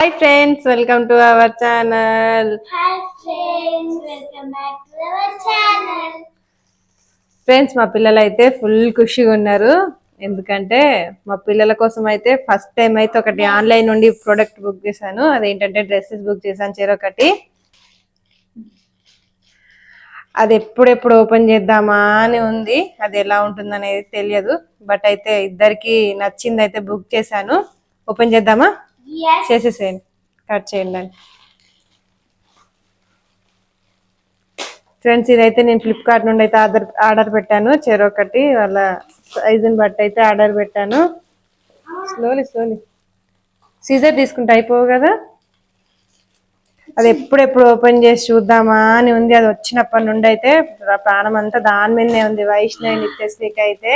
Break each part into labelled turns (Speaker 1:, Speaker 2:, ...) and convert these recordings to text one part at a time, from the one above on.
Speaker 1: Hi friends, welcome to our channel.
Speaker 2: Hi friends, welcome back to our channel.
Speaker 1: Friends మా పిల్లలు అయితే full ఖుషిగా ఉన్నారు. ఎందుకంటే మా పిల్లల కోసం అయితే ఫస్ట్ టైం అయితే ఒకటి ఆన్లైన్ నుండి ప్రోడక్ట్ బుక్ చేశాను. అదేంటంటే డ్రెస్సెస్ బుక్ చేశాను చెరొకటి. అది ఎప్పుడెప్పుడు ఓపెన్ చేద్దామా అని ఉంది. అది ఎలా ఉంటుంది అనేది తెలియదు. బట్ అయితే ఇద్దరికి నచ్చింది అయితే బుక్ చేశాను. ఓపెన్ చేద్దామా?
Speaker 2: Yes.
Speaker 1: చేసేసేయండి, కట్ చేయండి. ఫ్రెండ్స్ ఇదైతే నేను ఫ్లిప్కార్ట్ నుండి అయితే ఆర్డర్ పెట్టాను. చెరొకటి వాళ్ళ సైజుని బట్టి అయితే ఆర్డర్ పెట్టాను. స్లోలీ సీజర్ తీసుకుంటే అయిపోవు కదా. అది ఎప్పుడెప్పుడు ఓపెన్ చేసి చూద్దామా అని ఉంది. అది వచ్చినప్పటి నుండి అయితే ప్రాణం అంతా దాని మీదనే ఉంది. వైష్ణవి నిత్యశ్రీకి అయితే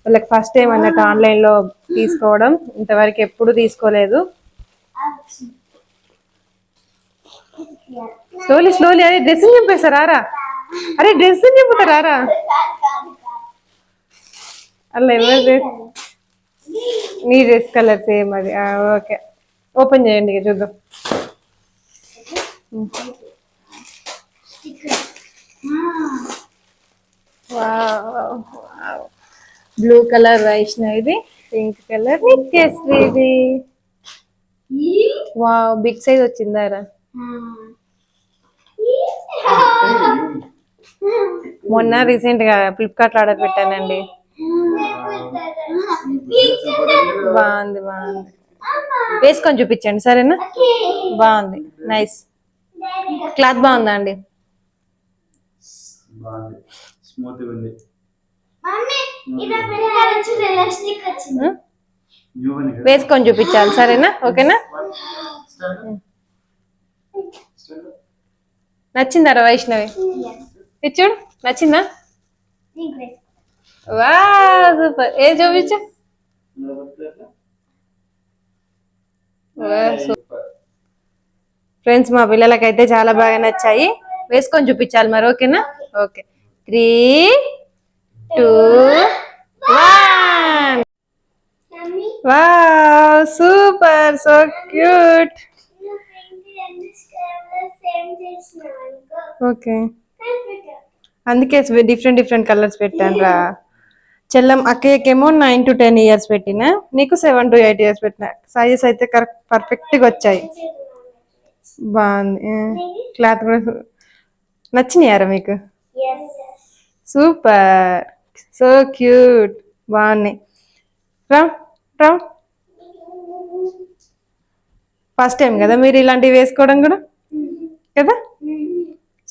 Speaker 1: వాళ్ళకి ఫస్ట్ టైం అన్నట్టు ఆన్లైన్లో తీసుకోవడం. ఇంతవరకు ఎప్పుడు తీసుకోలేదు. స్లోలీ అరే డ్రెస్సింగ్ నింపేస్తారా? అరే డ్రెస్సింగ్ నింపుతారా? అలా ఎవరు నీ డ్రెస్ కలర్ సేమ్ అది. ఓకే, ఓపెన్ చేయండి ఇక చూద్దాం. బ్లూ కలర్ వైష్ణవిది, పింక్ కలర్ నిత్యశ్రీది. వావ్, బిగ్ సైజ్ వచ్చిందారా? మొన్న రీసెంట్ గా ఫ్లిప్కార్ట్ లో ఆర్డర్ పెట్టానండి. బాగుంది. వేసుకొని చూపించండి సరేనా? బాగుంది, నైస్. క్లాత్ బాగుందా అండి? వేసుకొని చూపించాలి సరేనా? ఓకేనా? నచ్చిందారా వైష్ణవి? చూడు నచ్చిందా? వా సూపర్. ఏ చూపించు. ఫ్రెండ్స్ మా పిల్లలకైతే చాలా బాగా నచ్చాయి. వేసుకొని చూపించాలి మరి. ఓకేనా? Okay, 3, 2, 1. Wow super, so cute. Okay, అందుకే డిఫరెంట్ కలర్స్ పెట్టాను రా. చెల్లం అక్కయ్యకేమో 9 to 10 years పెట్టిన, నీకు 7 to 8 years పెట్టిన. సైజెస్ అయితే కరెక్ట్ పర్ఫెక్ట్గా వచ్చాయి. బాగుంది. క్లాత్ కూడా నచ్చినాయారా మీకు? సూపర్, సో క్యూట్, బాగున్నాయి. రా ఫస్ట్ టైం కదా మీరు ఇలాంటివి వేసుకోవడం కూడా కదా.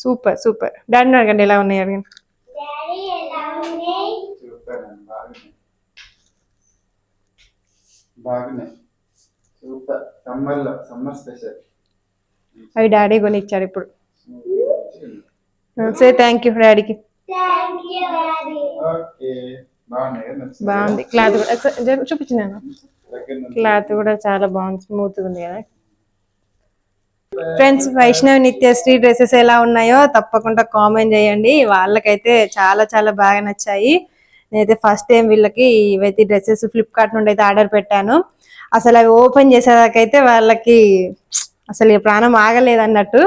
Speaker 1: సూపర్. డాడీని అడగండి ఎలా ఉన్నాయి అడగండి. అవి డాడీ కొనిచ్చాడు ఇప్పుడు. సే థ్యాంక్ యూ డాడీకి. బాగుంది. క్లాత్ కూడా చూపించినాను. క్లాత్ కూడా చాలా బాగుంది, స్మూత్ ఉంది కదా. ఫ్రెండ్స్ వైష్ణవి నిత్యశ్రీ డ్రెస్సెస్ ఎలా ఉన్నాయో తప్పకుండా కామెంట్ చేయండి. వాళ్ళకైతే చాలా బాగా నచ్చాయి. నేనైతే ఫస్ట్ టైం వీళ్ళకి ఇవైతే డ్రెస్సెస్ ఫ్లిప్కార్ట్ నుండి అయితే ఆర్డర్ పెట్టాను. అసలు అవి ఓపెన్ చేసేదాకైతే వాళ్ళకి అసలు ప్రాణం ఆగలేదు అన్నట్టు.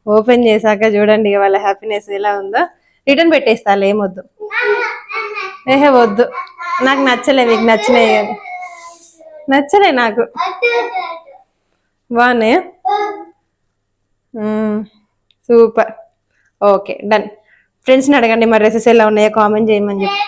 Speaker 1: ఓపెన్ చేశాక చూడండి వాళ్ళ హ్యాపీనెస్ ఎలా ఉందో. రిటర్న్ పెట్టేస్తాను, ఏమొద్దు. వద్దు, నాకు నచ్చలే. మీకు నచ్చినాయి కానీ నచ్చలే నాకు. బాగున్నాయా? సూపర్. Okay done. ఫ్రెండ్స్ని అడగండి మరి డ్రెస్సెస్ ఎలా ఉన్నాయో కామెంట్ చేయమని చెప్పి.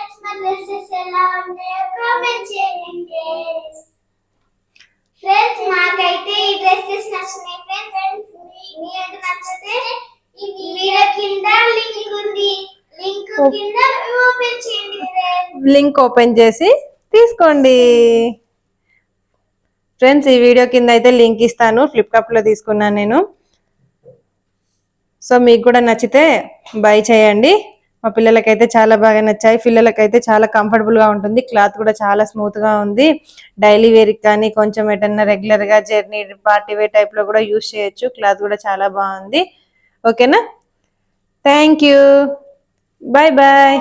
Speaker 1: లింక్ ఓపెన్ చేసి తీసుకోండి. ఫ్రెండ్స్ ఈ వీడియో కింద అయితే లింక్ ఇస్తాను. ఫ్లిప్కార్ట్లో తీసుకున్నాను నేను. సో మీకు కూడా నచ్చితే బై చేయండి. మా పిల్లలకైతే చాలా బాగా నచ్చాయి. పిల్లలకైతే చాలా కంఫర్టబుల్గా ఉంటుంది. క్లాత్ కూడా చాలా స్మూత్గా ఉంది. డైలీ వేర్కి కానీ కొంచెం ఎటన్నా రెగ్యులర్గా జర్నీ పార్టీ వేర్ టైప్లో కూడా యూస్ చేయొచ్చు. క్లాత్ కూడా చాలా బాగుంది. ఓకేనా? Thank you. బాయ్.